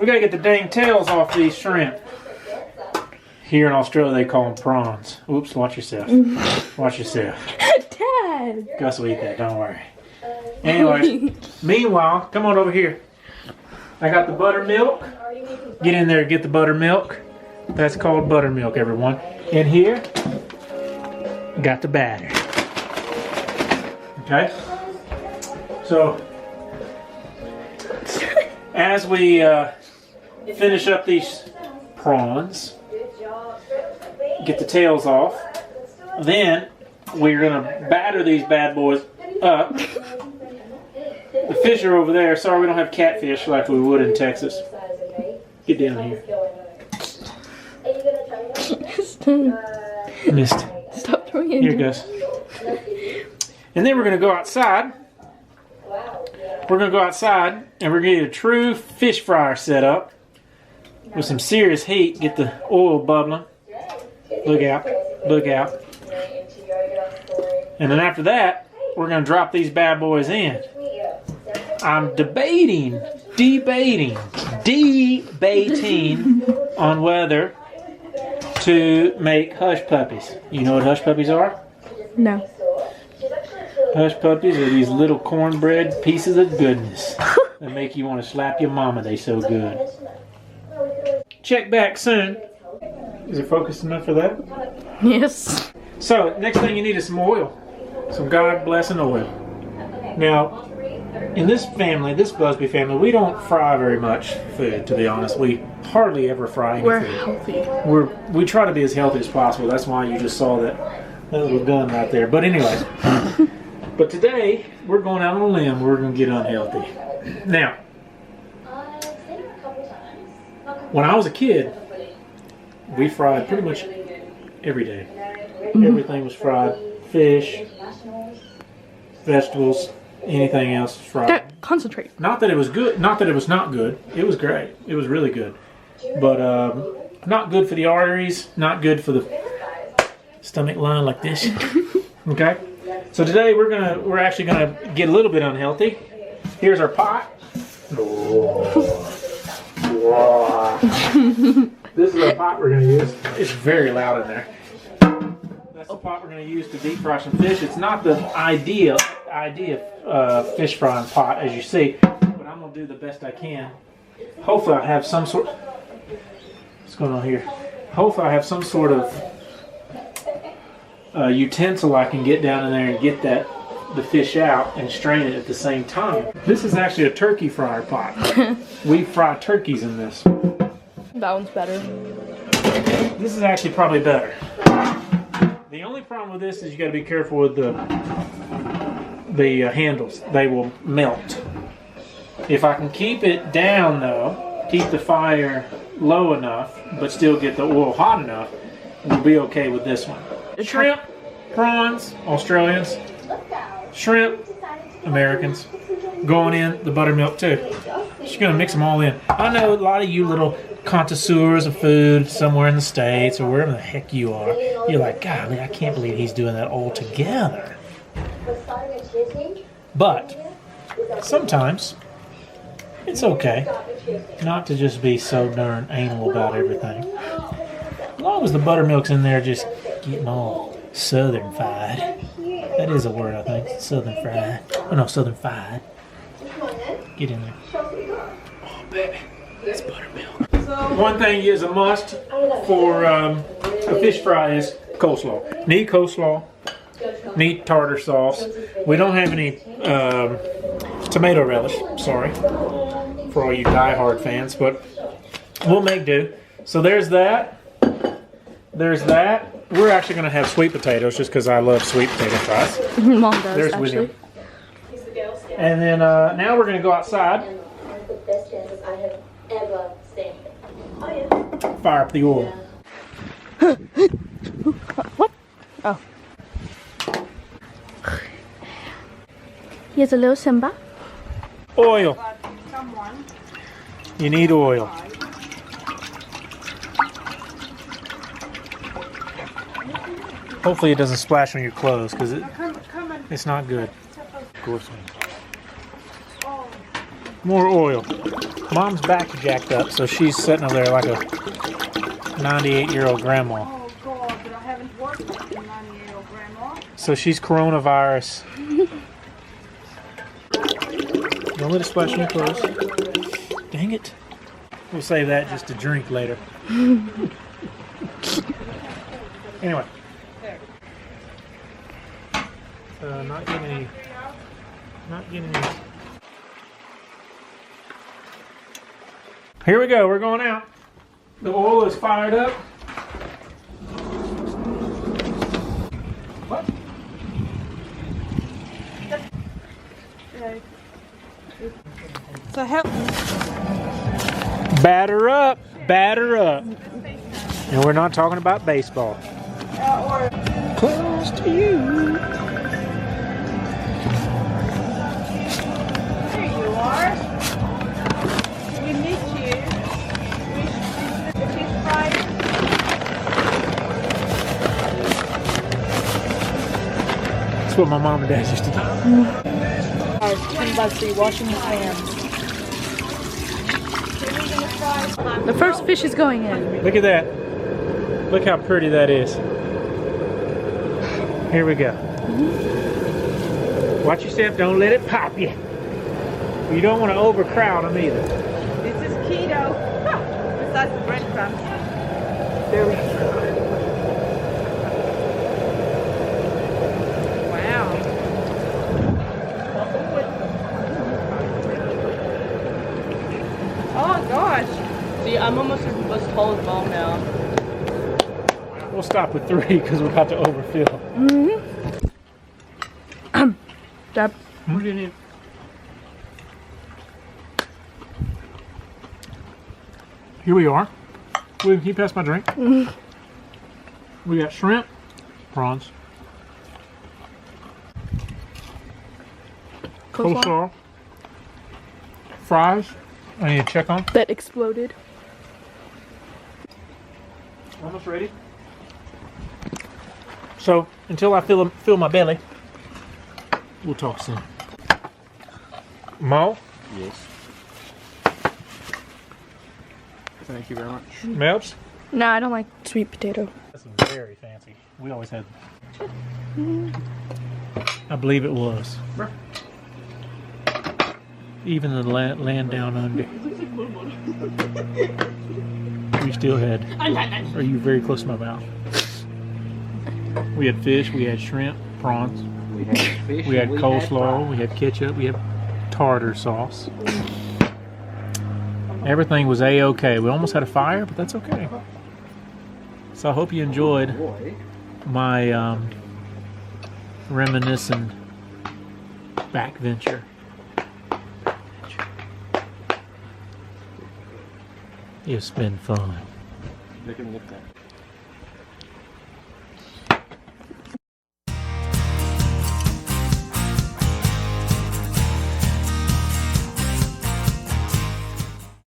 We gotta get the dang tails off these shrimp. Here in Australia, they call them prawns. Oops, watch yourself. Watch yourself. Dad! Gus will eat that, don't worry. Anyways, meanwhile, come on over here. I got the buttermilk. Get in there and get the buttermilk. That's called buttermilk, everyone. In here, got the batter. Okay? So, as we finish up these prawns, get the tails off, then we're going to batter these bad boys up. The fish are over there. Sorry we don't have catfish like we would in Texas. Get down here. Missed. Stop throwing it. Here it goes. And then we're going to go outside. We're going to go outside and we're going to get a true fish fryer set up with some serious heat. Get the oil bubbling. Look out. Look out. And then after that, we're going to drop these bad boys in. I'm debating on whether to make hush puppies. You know what hush puppies are? No. Hush puppies are these little cornbread pieces of goodness that make you want to slap your mama. They so good. Check back soon. Is it focused enough for that? Yes. So, next thing you need is some oil. Some God blessing oil. Now, in this family, this Buzbee family, we don't fry very much food, to be honest. We hardly ever fry any We're food. healthy. We try to be as healthy as possible. That's why you just saw that little gun right there. But anyways, but today, we're going out on a limb. We're going to get unhealthy. Now, when I was a kid, we fried pretty much every day. Everything was fried. Fish, vegetables, anything else was fried. Concentrate. Not that it was good. Not that it was not good. It was great. It was really good. But not good for the arteries. Not good for the stomach line like this. Okay. So today we're actually gonna get a little bit unhealthy. Here's our pot. This is our pot we're gonna use. It's very loud in there. That's the pot we're going to use to deep fry some fish. It's not the idea fish frying pot, as you see, but I'm going to do the best I can. Hopefully I have some sort... What's going on here? Hopefully I have some sort of utensil I can get down in there and get the fish out and strain it at the same time. This is actually a turkey fryer pot. We fry turkeys in this. That one's better. This is actually probably better. The only problem with this is you got to be careful with the handles. They will melt. If I can keep it down though, keep the fire low enough, but still get the oil hot enough, we'll be okay with this one. Shrimp, prawns, Australians. Shrimp, Americans. Going in the buttermilk too. She's going to mix them all in. I know a lot of you little connoisseurs of food somewhere in the States or wherever the heck you are, you're like, golly, I can't believe he's doing that all together. But sometimes it's okay not to just be so darn anal about everything. As long as the buttermilk's in there just getting all southern-fied. That is a word, I think. Southern-fried. Oh no, southern-fied. Get in there. Oh, baby. That's buttermilk. One thing is a must for a fish fry is coleslaw. Need coleslaw. Need tartar sauce. We don't have any tomato relish. Sorry for all you die-hard fans, but we'll make do. So there's that. There's that. We're actually going to have sweet potatoes just because I love sweet potato fries. Mom does, there's actually. William. And then now we're going to go outside. Fire up the oil. What? Oh. Here's a little Simba. Oil. You need oil. Hopefully it doesn't splash on your clothes because it's not good. Of course. More oil. Mom's back jacked up, so she's sitting over there like a 98-year-old grandma. Oh God, but I haven't worked like a 98-year-old grandma. So she's coronavirus. Don't let it splash on your clothes. Dang it. We'll save that just to drink later. Anyway. Not getting any. Here we go. We're going out. The oil is fired up. What? So help. Batter up. Batter up. And we're not talking about baseball. Close to you. There you are. We miss you. The fish fry. That's what my mom and dad used to do. Buzbee washing his hands. The first fish is going in. Look at that. Look how pretty that is. Here we go. Watch yourself. Don't let it pop you. You don't want to overcrowd them either. This is keto. Besides the breadcrumbs. There we go. Wow. Oh gosh. See, I'm almost as tall as Mom now. We'll stop with 3 because we're about to overfill. Dab. What do you need? Here we are. William, can you pass my drink? We got shrimp, prawns, coleslaw, fries. I need to check on. That exploded. Almost ready. So until I fill my belly, we'll talk soon. Mo? Yes. Thank you very much. Melps? No, I don't like sweet potato. That's very fancy. We always had. I believe it was. Even the land down under. We still had. Are you very close to my mouth? We had fish, we had shrimp, prawns, We had fish. we had and coleslaw, we had ketchup, we had tartar sauce. Everything was A-okay. We almost had a fire, but that's okay. So I hope you enjoyed boy. my reminiscent back venture. It's been fun. They can look at.